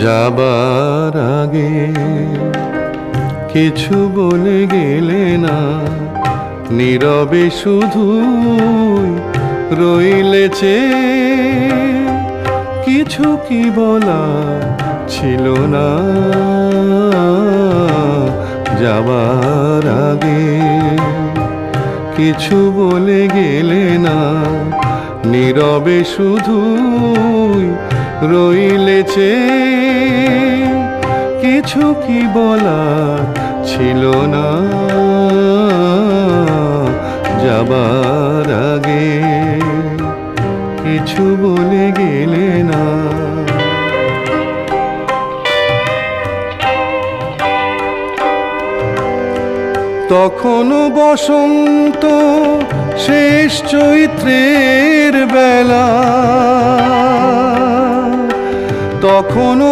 যাবার আগে কিছু বলে গেলে না, নীরবে শুধু রইলে চেয়ে। কিছু কি বলা ছিল না যাবার আগে, কিছু বলে গেলে না, নীরবে শুধু রইলে চেয়ে। কিছু কি বলা ছিল না যাবার আগে, কিছু বলে গেলে না। তখনও বসন্ত শেষ চৈত্রের বেলা, তখনও